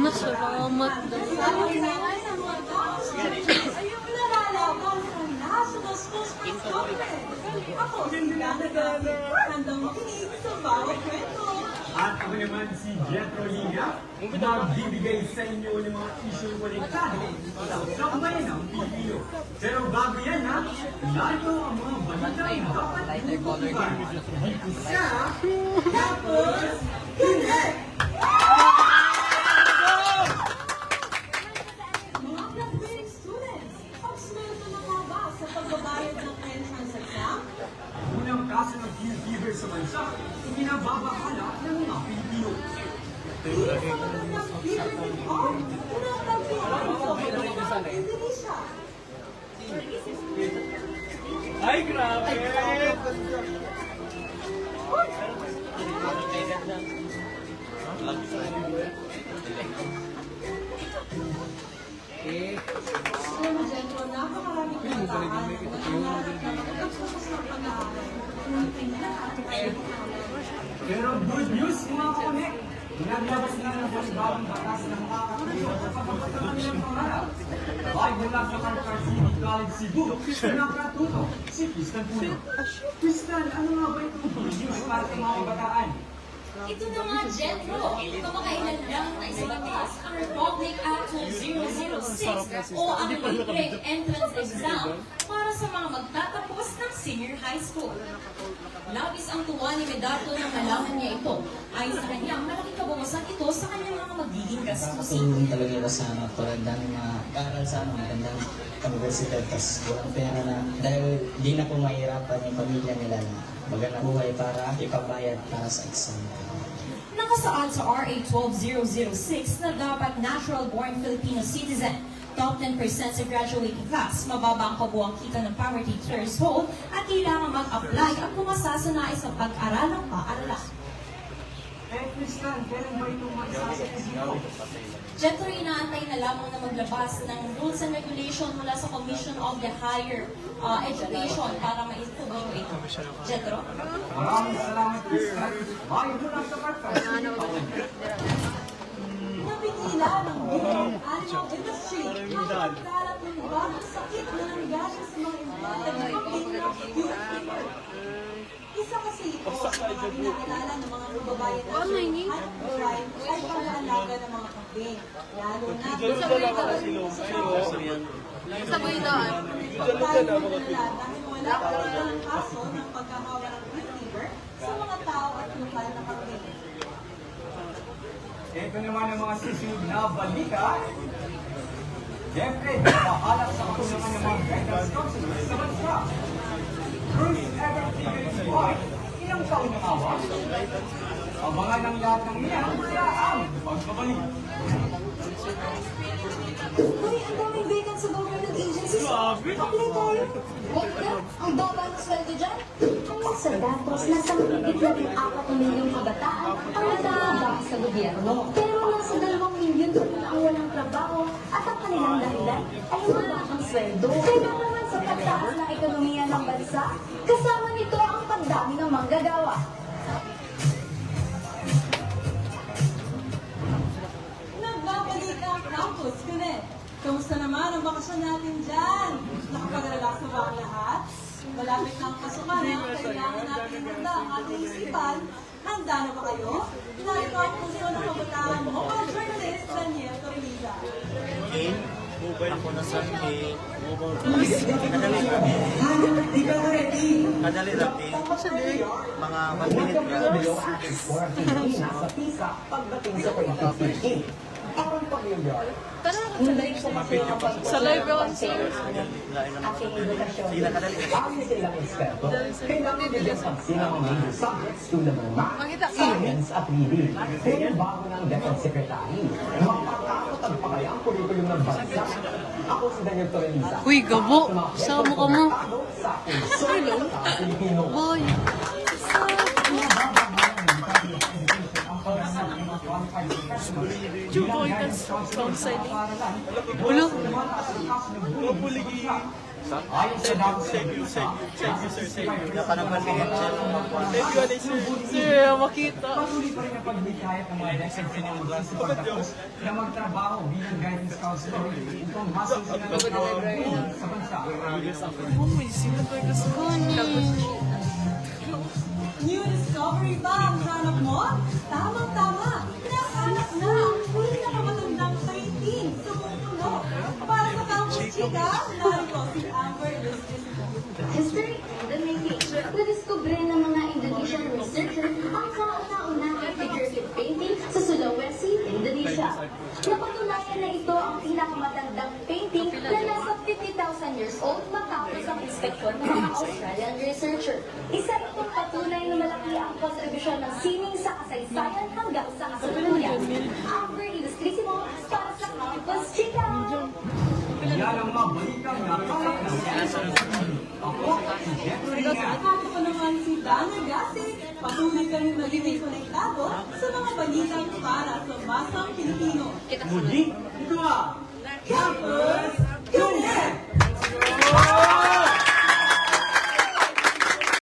Masalamat daw. At ako naman si Jetro Liga, magbibigay sa inyo ng mga issue konektado sa bayan ng Pilipino. Pero bago yan ha, lalo ang mga balitang dapat tututukan dito sa Campus Connect! Mga graduating students, observe na nga ba sa pagbabayad ng entrance exam? Unang kaso ng fever sa bansa, ikinababahala ng mga Pilipino. Ay, grabe! Pero good news mga konek! Naglabas na ng bagong batas ng makakatulong sa pagpapatuloy ng pangarap. Ay mula sa Carcar City College Cebu, nakatulong si Kristan Puno. Kristan, ano nga ba itong good news para sa mga kabataan? Ito na nga, Jetro. Kamakailan lang na isabatas ang Republic Act 2006 o ang libreng entrance exam para sa mga magtatapos ng senior high school. Labis ang tuwa ni Medardo nang malaman niya ito. Ayon sa kanya, malaking kabawasan ito sa kanyang mga magiging gastusin. Nakakatulong talaga ito sa magandang mag-aaral sa magandang universidad. Tapos walang pera na dahil di na po mahirapan yung pamilya nila na magandang buhay para ipabayad para sa exam. Nakasaad sa RA 12006 na dapat natural-born Filipino citizen, top 10% sa graduating class, mababa ang kabuang kita ng poverty threshold at kailangan mag-apply at pumasa sa nais sa pag-aral ng paaralan. Kristan, kailan ba itong maisasakit dito? Jetro, inaantay na lamang na maglabas ng rules and regulation mula sa Commission of the Higher Education para ma-improve ito. Jetro? Maraming salamat, Kristan. Bayo mula sa Carcar City College. Napigila ng buong animal industry ang pagkalat ng bagong sakit na nangyari sa mga imported na youth fever. Isa kasi ito sa mga inaalala ng mga kababayan natin at buhay ay pag-aalaga ng mga kambing. Lalo na Sabay daan. tayo nalala dahil wala pa ng kaso ng pagkahawa ng youth fever sa mga tao at lokal na kambing. Ito naman ang mga susunod na balita. Siyempre, napahalak sa katunangan ng mga guidance counselors sa bansa. Bruce ever figures boy, ilang taon na awa? Abangan ng lahat ng iyan sa ang pagbabalik. Uy, ang daming vacant sa government agencies. Apply tayo. Wag na, ang baba ng sweldo dyan. Sa datos, nasa mahigit 4 milyong kabataan ang nagtatrabaho sa gobyerno. Pero nasa 2 milyon ang walang trabaho at ang kanilang dahilan ay mababang sweldo. Kaya naman sa pagtaas ng ekonomiya ng bansa, kasama nito ang pagdami ng manggagawa. Nagbabalik ang Campus Connect. Kamusta naman ang bakasyon natin dyan? Nakapag-relax na ba ang lahat? Malapit na ang pasukan, kailangan natin imunda ang ating isipan. Handa na ba kayo? Narito ang puso ng kabataan mo, ang journalist Daniel Torreliza. Ako na sa kadali rating, mga 1 minute Sa live ako. Makita ka. Science at reading. Kaya bago ng Defense Secretary. Mapatakot ang pakayang kurikulum ng bansa. Ako si Daniel Torreliza. Uy, gabo. Sama ka mo. Hello. Boy. Ang paghahanap ng qualified Chubo, ikan sound signing. Ulo. Sir, makita. Patuloy pa rin ang paghihikayat ng mga destination sa pagkatapos na magtrabaho bilang guidance counselor upang masusunod ang goal sa bansa. Oh, may sila ko gusto ko niya. New discovery ba ang hanap mo? Tamang-tama! Nahanap na ang pinakamatandang painting sa buong mundo. Para sa Campus Chika, narito si Amber Elizabeth. History in the making. Nadiskubre ng mga Indonesian researcher ang kauna-unang figurative painting sa Sulawesi, Indonesia. Napatunayan na ito ang pinakamatandang painting na nasa 50,000 years old matapos ang inspeksyon ng mga Australian researcher. Isa itong patunay na malaki ang kontribusyon ng sining sa kasaysayan hanggang sa kasalukuyan. Amber Ilustrísimo para sa Campus Chika! Yan ang mga balitang nakalak ng ako, si Jeffro Liga. Ako pa naman si Dana Gassi. Patuloy kami magiging konektado sa mga balitang para sa masang Pilipino. Muli, ito